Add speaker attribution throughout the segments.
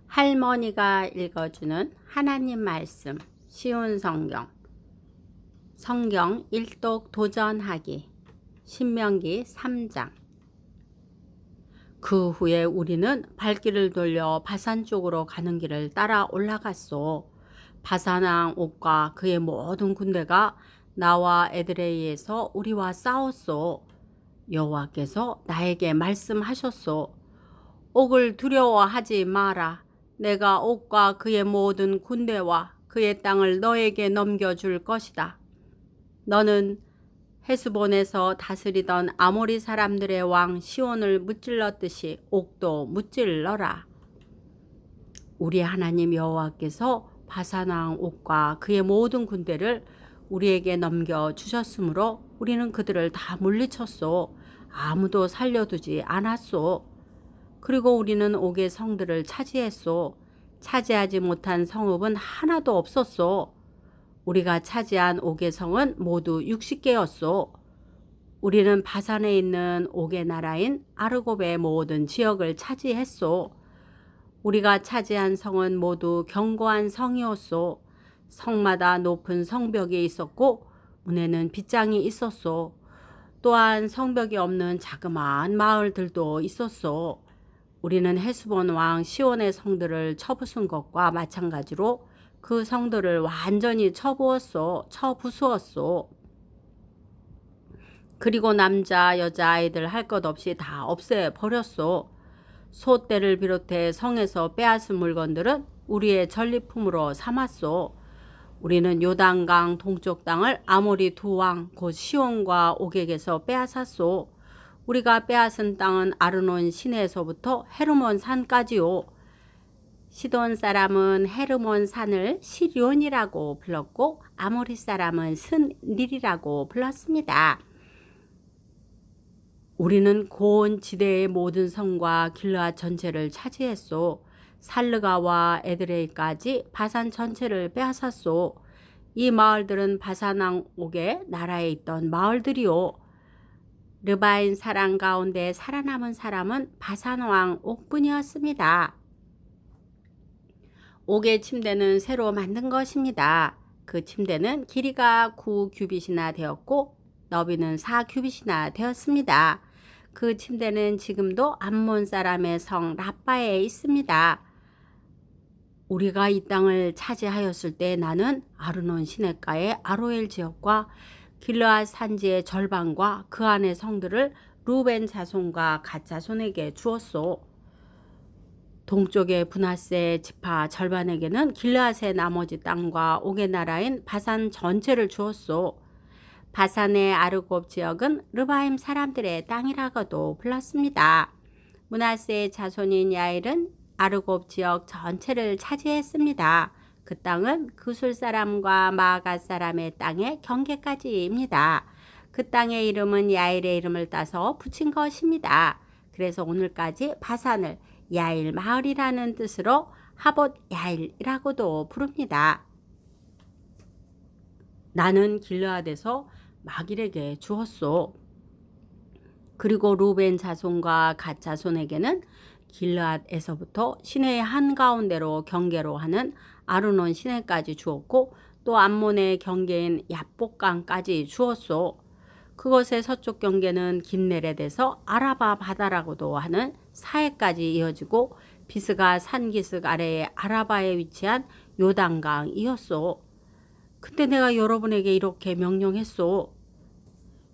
Speaker 1: 할머니가 읽어주는 하나님 말씀, 쉬운 성경, 성경 일독 도전하기, 신명기 3장. 그 후에 우리는 발길을 돌려 바산 쪽으로 가는 길을 따라 올라갔소. 바산 왕 옥과 그의 모든 군대가 나와 에드레이에서 우리와 싸웠소. 여호와께서 나에게 말씀하셨소. 옥을 두려워하지 마라. 내가 옥과 그의 모든 군대와 그의 땅을 너에게 넘겨줄 것이다. 너는 헤스본에서 다스리던 아모리 사람들의 왕 시온을 무찔렀듯이 옥도 무찔러라. 우리 하나님 여호와께서 바산 왕 옥과 그의 모든 군대를 우리에게 넘겨주셨으므로 우리는 그들을 다 물리쳤소. 아무도 살려두지 않았소. 그리고 우리는 옥의 성들을 차지했소. 차지하지 못한 성읍은 하나도 없었소. 우리가 차지한 옥의 성은 모두 60개였소. 우리는 바산에 있는 옥의 나라인 아르곱의 모든 지역을 차지했소. 우리가 차지한 성은 모두 견고한 성이었소. 성마다 높은 성벽이 있었고 문에는 빗장이 있었소. 또한 성벽이 없는 자그마한 마을들도 있었소. 우리는 헤스본 왕 시온의 성들을 쳐부순 것과 마찬가지로 그 성들을 완전히 쳐부수었소. 그리고 남자 여자 아이들 할 것 없이 다 없애버렸소. 소떼를 비롯해 성에서 빼앗은 물건들은 우리의 전리품으로 삼았소. 우리는 요단강 동쪽 땅을 아모리 두 왕 곧 시온과 옥에게서 빼앗았소. 우리가 빼앗은 땅은 아르논 시내에서부터 헤르몬 산까지요. 시돈 사람은 헤르몬 산을 시리온이라고 불렀고 아모리 사람은 스닐이라고 불렀습니다. 우리는 고온 지대의 모든 성과 길르앗 전체를 차지했소. 살르가와 에드레이까지 바산 전체를 빼앗았소. 이 마을들은 바산 왕 옥의 나라에 있던 마을들이요. 르바인 사람 가운데 살아남은 사람은 바산 왕 옥뿐이었습니다. 옥의 침대는 새로 만든 것입니다. 그 침대는 길이가 9규빗이나 되었고 너비는 4규빗이나 되었습니다. 그 침대는 지금도 암몬 사람의 성 라빠에 있습니다. 우리가 이 땅을 차지하였을 때 나는 아르논 시냇가의 아로엘 지역과 길르앗 산지의 절반과 그 안의 성들을 루벤 자손과 갓 자손에게 주었소. 동쪽의 브나세 지파 절반에게는 길르앗의 나머지 땅과 옥의 나라인 바산 전체를 주었소. 바산의 아르곱 지역은 르바임 사람들의 땅이라고도 불렀습니다. 므낫세의 자손인 야일은 아르곱 지역 전체를 차지했습니다. 그 땅은 그술 사람과 마아갓 사람의 땅의 경계까지입니다. 그 땅의 이름은 야일의 이름을 따서 붙인 것입니다. 그래서 오늘까지 바산을 야일 마을이라는 뜻으로 하봇 야일이라고도 부릅니다. 나는 길르앗에서 마길에게 주었소. 그리고 루벤 자손과 갓 자손에게는 길르앗에서부터 시내의 한가운데로 경계로 하는 아르논 시내까지 주었고 또 암몬의 경계인 야복강까지 주었소. 그것의 서쪽 경계는 긴네렛에서 아라바 바다라고도 하는 사해까지 이어지고 비스가 산기슭 아래의 아라바에 위치한 요단강이었소. 그때 내가 여러분에게 이렇게 명령했소.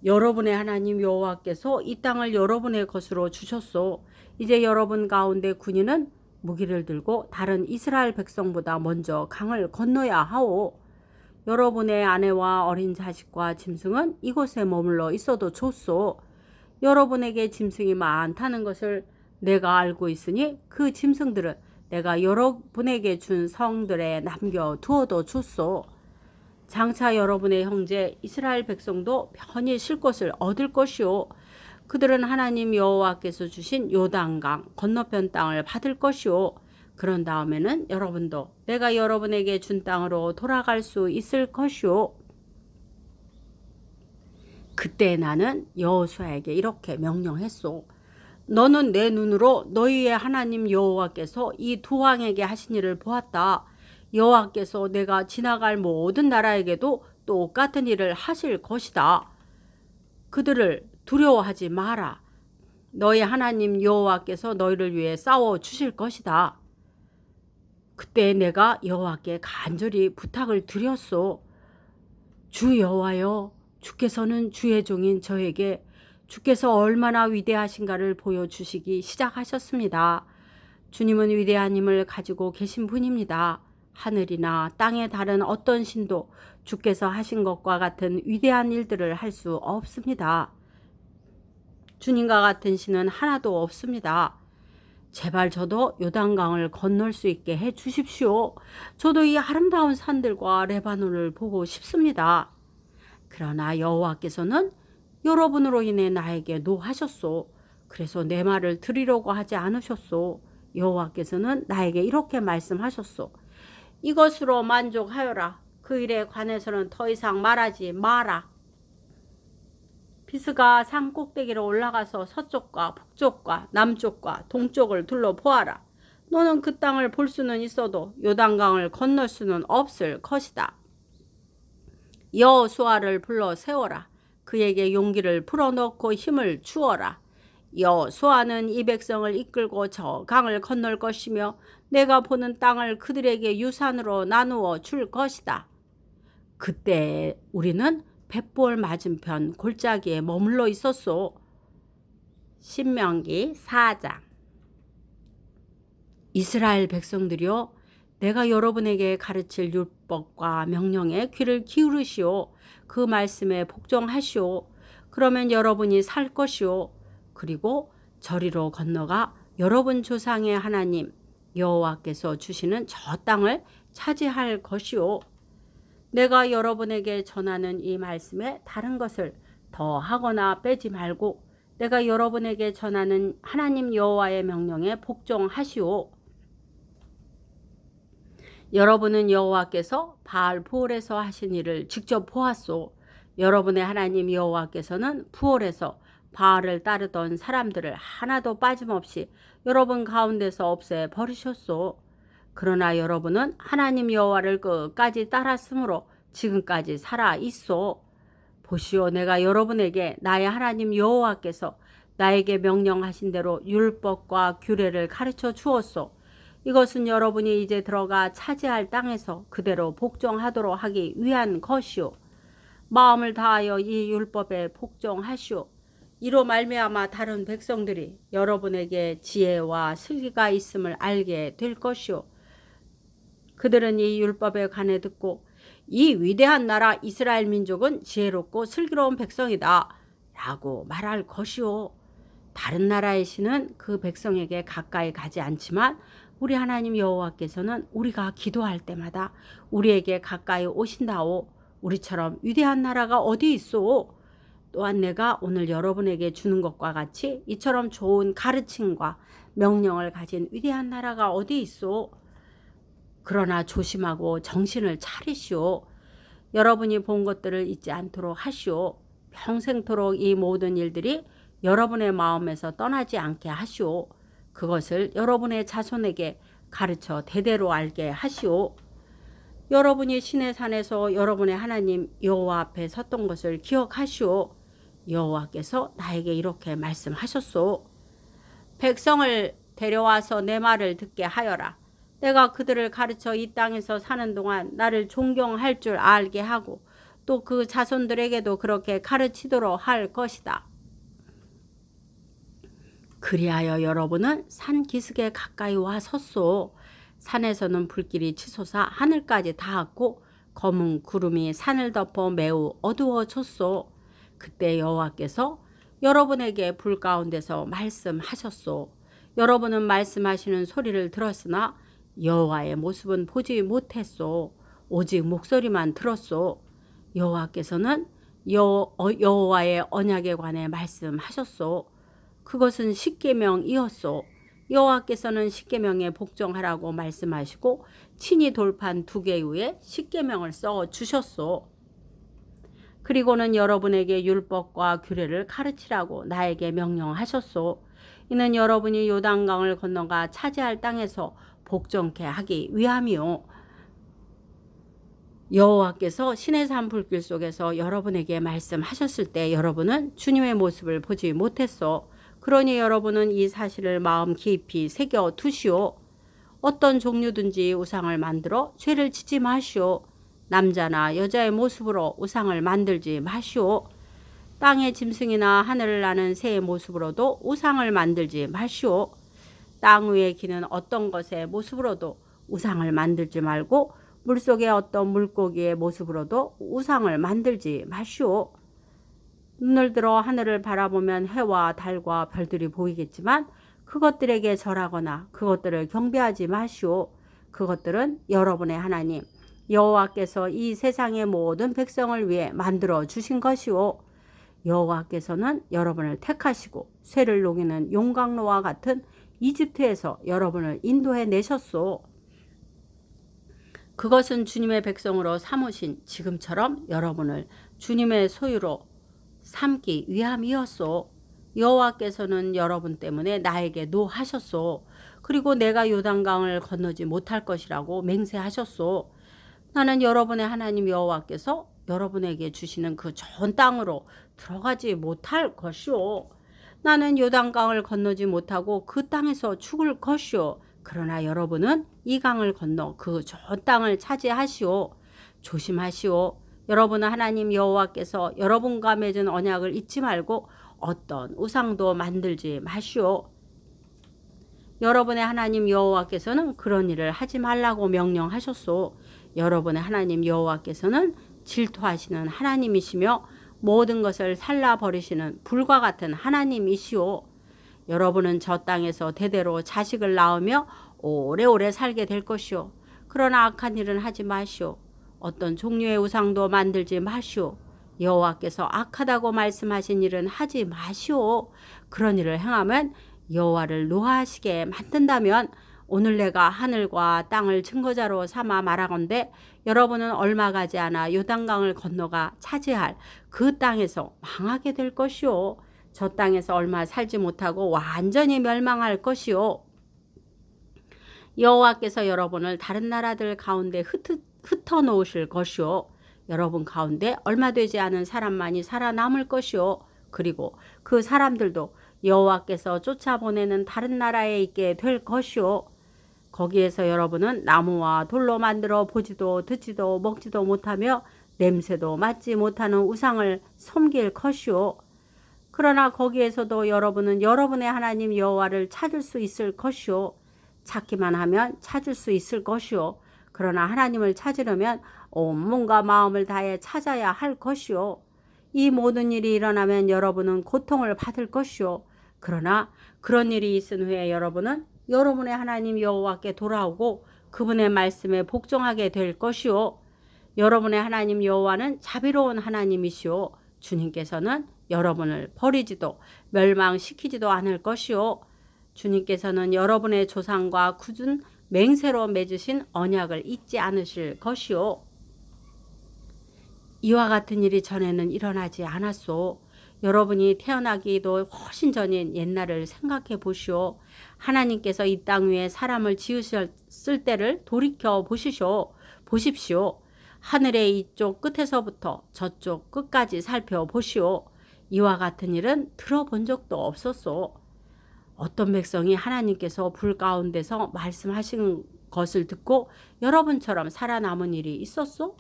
Speaker 1: 여러분의 하나님 여호와께서 이 땅을 여러분의 것으로 주셨소. 이제 여러분 가운데 군인은 무기를 들고 다른 이스라엘 백성보다 먼저 강을 건너야 하오. 여러분의 아내와 어린 자식과 짐승은 이곳에 머물러 있어도 좋소. 여러분에게 짐승이 많다는 것을 내가 알고 있으니 그 짐승들은 내가 여러분에게 준 성들에 남겨두어도 좋소. 장차 여러분의 형제 이스라엘 백성도 편히 쉴 곳을 얻을 것이요. 그들은 하나님 여호와께서 주신 요단강 건너편 땅을 받을 것이요. 그런 다음에는 여러분도 내가 여러분에게 준 땅으로 돌아갈 수 있을 것이요. 그때 나는 여호수아에게 이렇게 명령했소. 너는 내 눈으로 너희의 하나님 여호와께서 이 두 왕에게 하신 일을 보았다. 여호와께서 내가 지나갈 모든 나라에게도 똑같은 일을 하실 것이다. 그들을 두려워하지 마라. 너희 하나님 여호와께서 너희를 위해 싸워 주실 것이다. 그때 내가 여호와께 간절히 부탁을 드렸소. 주 여호와여, 주께서는 주의 종인 저에게 주께서 얼마나 위대하신가를 보여주시기 시작하셨습니다. 주님은 위대한 힘을 가지고 계신 분입니다. 하늘이나 땅의 다른 어떤 신도 주께서 하신 것과 같은 위대한 일들을 할 수 없습니다. 주님과 같은 신은 하나도 없습니다. 제발 저도 요단강을 건널 수 있게 해 주십시오. 저도 이 아름다운 산들과 레바논을 보고 싶습니다. 그러나 여호와께서는 여러분으로 인해 나에게 노하셨소. 그래서 내 말을 들으려고 하지 않으셨소. 여호와께서는 나에게 이렇게 말씀하셨소. 이것으로 만족하여라. 그 일에 관해서는 더 이상 말하지 마라. 비스가 산 꼭대기로 올라가서 서쪽과 북쪽과 남쪽과 동쪽을 둘러보아라. 너는 그 땅을 볼 수는 있어도 요단강을 건널 수는 없을 것이다. 여호수아를 불러 세워라. 그에게 용기를 불어넣고 힘을 주어라. 여호수아는 이 백성을 이끌고 저 강을 건널 것이며 내가 보는 땅을 그들에게 유산으로 나누어 줄 것이다. 그때 우리는 벳볼 맞은편 골짜기에 머물러 있었소. 신명기 4장. 이스라엘 백성들이여, 내가 여러분에게 가르칠 율법과 명령에 귀를 기울이시오. 그 말씀에 복종하시오. 그러면 여러분이 살 것이오. 그리고 저리로 건너가 여러분 조상의 하나님 여호와께서 주시는 저 땅을 차지할 것이오. 내가 여러분에게 전하는 이 말씀에 다른 것을 더 하거나 빼지 말고 내가 여러분에게 전하는 하나님 여호와의 명령에 복종하시오. 여러분은 여호와께서 바알부올에서 하신 일을 직접 보았소. 여러분의 하나님 여호와께서는 부올에서 바알을 따르던 사람들을 하나도 빠짐없이 여러분 가운데서 없애 버리셨소. 그러나 여러분은 하나님 여호와를 끝까지 따랐으므로 지금까지 살아 있소. 보시오, 내가 여러분에게 나의 하나님 여호와께서 나에게 명령하신 대로 율법과 규례를 가르쳐 주었소. 이것은 여러분이 이제 들어가 차지할 땅에서 그대로 복종하도록 하기 위한 것이오. 마음을 다하여 이 율법에 복종하시오. 이로 말미암아 다른 백성들이 여러분에게 지혜와 슬기가 있음을 알게 될 것이오. 그들은 이 율법에 관해 듣고 이 위대한 나라 이스라엘 민족은 지혜롭고 슬기로운 백성이다 라고 말할 것이오. 다른 나라의 신은 그 백성에게 가까이 가지 않지만 우리 하나님 여호와께서는 우리가 기도할 때마다 우리에게 가까이 오신다오. 우리처럼 위대한 나라가 어디 있소? 또한 내가 오늘 여러분에게 주는 것과 같이 이처럼 좋은 가르침과 명령을 가진 위대한 나라가 어디 있소? 그러나 조심하고 정신을 차리시오. 여러분이 본 것들을 잊지 않도록 하시오. 평생토록 이 모든 일들이 여러분의 마음에서 떠나지 않게 하시오. 그것을 여러분의 자손에게 가르쳐 대대로 알게 하시오. 여러분이 시내 산에서 여러분의 하나님 여호와 앞에 섰던 것을 기억하시오. 여호와께서 나에게 이렇게 말씀하셨소. 백성을 데려와서 내 말을 듣게 하여라. 내가 그들을 가르쳐 이 땅에서 사는 동안 나를 존경할 줄 알게 하고 또 그 자손들에게도 그렇게 가르치도록 할 것이다. 그리하여 여러분은 산 기슭에 가까이 와 섰소. 산에서는 불길이 치솟아 하늘까지 닿았고 검은 구름이 산을 덮어 매우 어두워졌소. 그때 여호와께서 여러분에게 불 가운데서 말씀하셨소. 여러분은 말씀하시는 소리를 들었으나 여호와의 모습은 보지 못했소. 오직 목소리만 들었소. 여호와께서는 여호와의 언약에 관해 말씀하셨소. 그것은 십계명이었소. 여호와께서는 십계명에 복종하라고 말씀하시고 친히 돌판 2개 위에 십계명을 써 주셨소. 그리고는 여러분에게 율법과 규례를 가르치라고 나에게 명령하셨소. 이는 여러분이 요단강을 건너가 차지할 땅에서 복종케 하기 위함이요. 여호와께서 시내산 불길 속에서 여러분에게 말씀하셨을 때 여러분은 주님의 모습을 보지 못했어. 그러니 여러분은 이 사실을 마음 깊이 새겨 두시오. 어떤 종류든지 우상을 만들어 죄를 짓지 마시오. 남자나 여자의 모습으로 우상을 만들지 마시오. 땅의 짐승이나 하늘을 나는 새의 모습으로도 우상을 만들지 마시오. 땅 위에 기는 어떤 것의 모습으로도 우상을 만들지 말고 물속의 어떤 물고기의 모습으로도 우상을 만들지 마시오. 눈을 들어 하늘을 바라보면 해와 달과 별들이 보이겠지만 그것들에게 절하거나 그것들을 경배하지 마시오. 그것들은 여러분의 하나님 여호와께서 이 세상의 모든 백성을 위해 만들어 주신 것이오. 여호와께서는 여러분을 택하시고 쇠를 녹이는 용광로와 같은 이집트에서 여러분을 인도해 내셨소. 그것은 주님의 백성으로 삼으신 지금처럼 여러분을 주님의 소유로 삼기 위함이었소. 여호와께서는 여러분 때문에 나에게 노하셨소. 그리고 내가 요단강을 건너지 못할 것이라고 맹세하셨소. 나는 여러분의 하나님 여호와께서 여러분에게 주시는 그 좋은 땅으로 들어가지 못할 것이오. 나는 요단강을 건너지 못하고 그 땅에서 죽을 것이오. 그러나 여러분은 이 강을 건너 그 좋은 땅을 차지하시오. 조심하시오. 여러분은 하나님 여호와께서 여러분과 맺은 언약을 잊지 말고 어떤 우상도 만들지 마시오. 여러분의 하나님 여호와께서는 그런 일을 하지 말라고 명령하셨소. 여러분의 하나님 여호와께서는 질투하시는 하나님이시며 모든 것을 살라버리시는 불과 같은 하나님이시오. 여러분은 저 땅에서 대대로 자식을 낳으며 오래오래 살게 될 것이오. 그러나 악한 일은 하지 마시오. 어떤 종류의 우상도 만들지 마시오. 여호와께서 악하다고 말씀하신 일은 하지 마시오. 그런 일을 행하면 여호와를 노하시게 만든다면 오늘 내가 하늘과 땅을 증거자로 삼아 말하건대 여러분은 얼마 가지 않아 요단강을 건너가 차지할 그 땅에서 망하게 될 것이오. 저 땅에서 얼마 살지 못하고 완전히 멸망할 것이오. 여호와께서 여러분을 다른 나라들 가운데 흩어놓으실 것이오. 여러분 가운데 얼마 되지 않은 사람만이 살아남을 것이오. 그리고 그 사람들도 여호와께서 쫓아보내는 다른 나라에 있게 될 것이오. 거기에서 여러분은 나무와 돌로 만들어 보지도 듣지도 먹지도 못하며 냄새도 맡지 못하는 우상을 섬길 것이오. 그러나 거기에서도 여러분은 여러분의 하나님 여호와를 찾을 수 있을 것이오. 찾기만 하면 찾을 수 있을 것이오. 그러나 하나님을 찾으려면 온 몸과 마음을 다해 찾아야 할 것이오. 이 모든 일이 일어나면 여러분은 고통을 받을 것이오. 그러나 그런 일이 있은 후에 여러분은 여러분의 하나님 여호와께 돌아오고 그분의 말씀에 복종하게 될 것이오. 여러분의 하나님 여호와는 자비로운 하나님이시오. 주님께서는 여러분을 버리지도 멸망시키지도 않을 것이오. 주님께서는 여러분의 조상과 굳은 맹세로 맺으신 언약을 잊지 않으실 것이오. 이와 같은 일이 전에는 일어나지 않았소. 여러분이 태어나기도 훨씬 전인 옛날을 생각해 보시오. 하나님께서 이 땅 위에 사람을 지으셨을 때를 돌이켜 보십시오. 하늘의 이쪽 끝에서부터 저쪽 끝까지 살펴보시오. 이와 같은 일은 들어본 적도 없었소. 어떤 백성이 하나님께서 불 가운데서 말씀하신 것을 듣고 여러분처럼 살아남은 일이 있었소?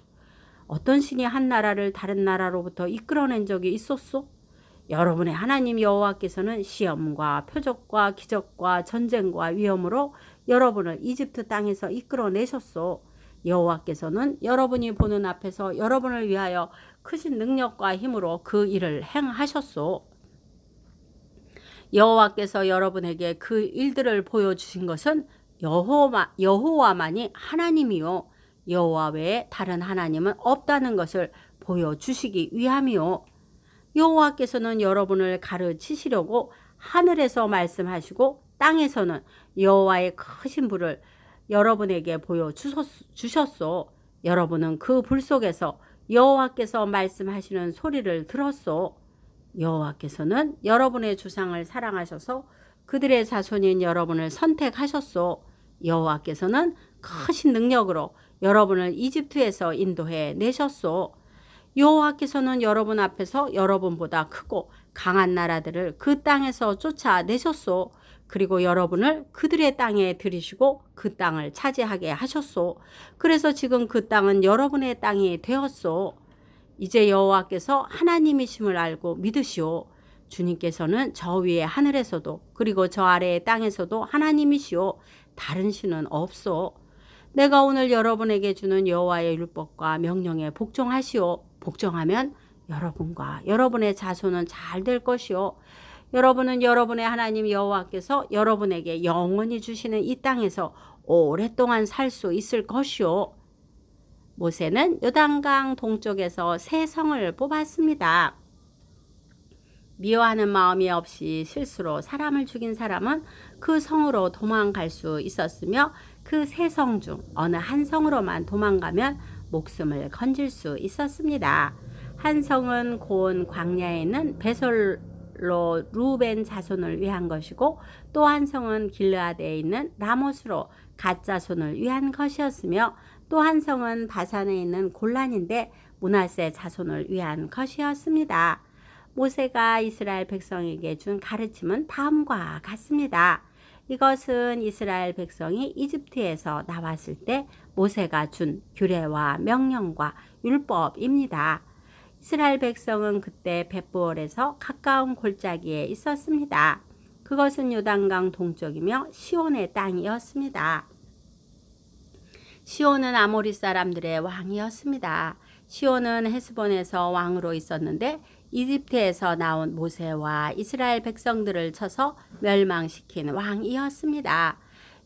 Speaker 1: 어떤 신이 한 나라를 다른 나라로부터 이끌어낸 적이 있었소? 여러분의 하나님 여호와께서는 시험과 표적과 기적과 전쟁과 위험으로 여러분을 이집트 땅에서 이끌어내셨소. 여호와께서는 여러분이 보는 앞에서 여러분을 위하여 크신 능력과 힘으로 그 일을 행하셨소. 여호와께서 여러분에게 그 일들을 보여주신 것은 여호와만이 하나님이요 여호와 외에 다른 하나님은 없다는 것을 보여주시기 위함이요. 여호와께서는 여러분을 가르치시려고 하늘에서 말씀하시고 땅에서는 여호와의 크신 불을 여러분에게 보여주셨소. 여러분은 그 불 속에서 여호와께서 말씀하시는 소리를 들었소. 여호와께서는 여러분의 조상을 사랑하셔서 그들의 자손인 여러분을 선택하셨소. 여호와께서는 크신 능력으로 여러분을 이집트에서 인도해 내셨소. 여호와께서는 여러분 앞에서 여러분보다 크고 강한 나라들을 그 땅에서 쫓아내셨소. 그리고 여러분을 그들의 땅에 들이시고 그 땅을 차지하게 하셨소. 그래서 지금 그 땅은 여러분의 땅이 되었소. 이제 여호와께서 하나님이심을 알고 믿으시오. 주님께서는 저 위에 하늘에서도 그리고 저 아래의 땅에서도 하나님이시오. 다른 신은 없소. 내가 오늘 여러분에게 주는 여호와의 율법과 명령에 복종하시오. 복종하면 여러분과 여러분의 자손은 잘 될 것이오. 여러분은 여러분의 하나님 여호와께서 여러분에게 영원히 주시는 이 땅에서 오랫동안 살 수 있을 것이오. 모세는 요단강 동쪽에서 세 성을 뽑았습니다. 미워하는 마음이 없이 실수로 사람을 죽인 사람은 그 성으로 도망갈 수 있었으며 그 세 성 중 어느 한 성으로만 도망가면 목숨을 건질 수 있었습니다. 한 성은 고온 광야에 있는 베솔로 루벤 자손을 위한 것이고 또 한 성은 길르앗에 있는 라못으로 갓 자손을 위한 것이었으며 또 한 성은 바산에 있는 골란인데 므낫세 자손을 위한 것이었습니다. 모세가 이스라엘 백성에게 준 가르침은 다음과 같습니다. 이것은 이스라엘 백성이 이집트에서 나왔을 때 모세가 준 규례와 명령과 율법입니다. 이스라엘 백성은 그때 벳부올에서 가까운 골짜기에 있었습니다. 그것은 요단강 동쪽이며 시온의 땅이었습니다. 시온은 아모리 사람들의 왕이었습니다. 시온은 헤스본에서 왕으로 있었는데 이집트에서 나온 모세와 이스라엘 백성들을 쳐서 멸망시킨 왕이었습니다.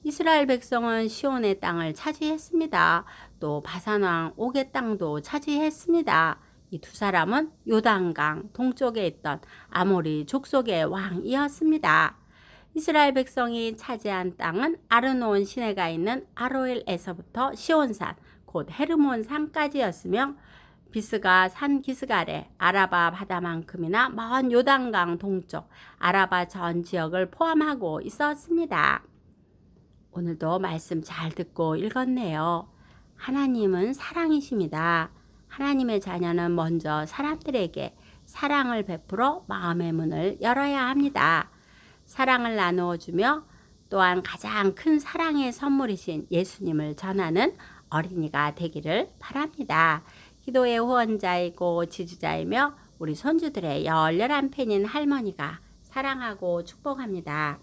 Speaker 1: 이스라엘 백성은 시온의 땅을 차지했습니다. 또 바산 왕 옥의 땅도 차지했습니다. 이 두 사람은 요단강 동쪽에 있던 아모리 족속의 왕이었습니다. 이스라엘 백성이 차지한 땅은 아르논 시내가 있는 아로엘에서부터 시온산 곧 헤르몬 산까지였으며 비스가 산 기슭 아래 아라바 바다만큼이나 먼 요단강 동쪽 아라바 전 지역을 포함하고 있었습니다. 오늘도 말씀 잘 듣고 읽었네요. 하나님은 사랑이십니다. 하나님의 자녀는 먼저 사람들에게 사랑을 베풀어 마음의 문을 열어야 합니다. 사랑을 나누어 주며 또한 가장 큰 사랑의 선물이신 예수님을 전하는 어린이가 되기를 바랍니다. 기도의 후원자이고 지주자이며 우리 손주들의 열렬한 팬인 할머니가 사랑하고 축복합니다.